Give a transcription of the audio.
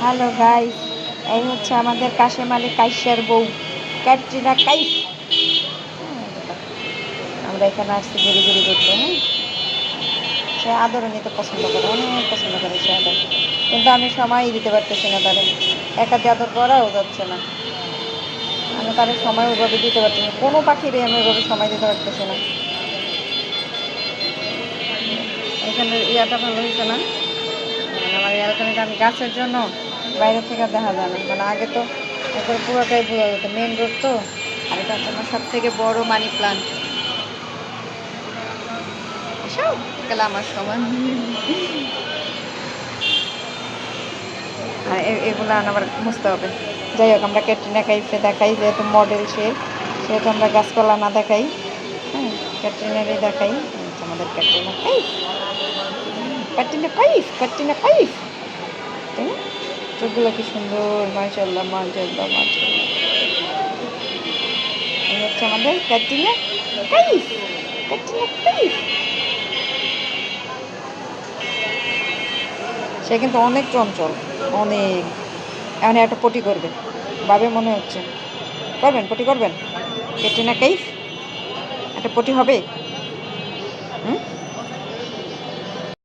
Hello guys, এই হচ্ছে আমাদের কাশেম আলী কাইসার বউ ক্যাটরিনা কাইফ। আমরা এখানে আসছি ঘুরি ঘুরি করতে। হ্যাঁ, সে আদরও নিতে পছন্দ করে, অনেক পছন্দ করে সে আদর, কিন্তু আমি সময়ই দিতে পারতেছি না তারে। একাতে আদর করাও যাচ্ছে না, আমি তারে সময় ওইভাবে দিতে পারতেছি না। কোনো পাখিরে আমি ওইভাবে সময় দিতে পারতেছি না। এখানে ইয়াটা ভালো হয়েছে না, মানে আমার ব্যালকনিটা আমি গাছের জন্য বাইরে থেকে দেখা যায় না। মানে আগে তো একবার পুরোটাই বোঝা যেত, মেন রোড তো। আর এটা হচ্ছে আমার সব থেকে বড় মানি প্লান্ট। এসব গেলে আমার সমান। আর এগুলো আবার বুঝতে হবে। যাই হোক, আমরা ক্যাটরিনা কাইফে দেখাই, যেহেতু মডেল সে, সেহেতু আমরা গাছপালা না দেখাই। হ্যাঁ, ক্যাটরিনারই দেখাই। আমাদের ক্যাটরিনা কাইফ, ক্যাটরিনা কাইফ, ক্যাটরিনা কাইফ, তাই না? চোখগুলো কি সুন্দর, মাশাআল্লাহ মাশাআল্লাহ মাশাআল্লাহ। এই হচ্ছে আমাদের ক্যাটরিনা কাইফ, ক্যাটরিনা কাইফ। সে কিন্তু অনেক চঞ্চল, অনেক। এখন একটা পটি করবে ভাবে মনে হচ্ছে। করবেন, পটি করবেন ক্যাটরিনা কাইফ? একটা পটি হবে? হুম।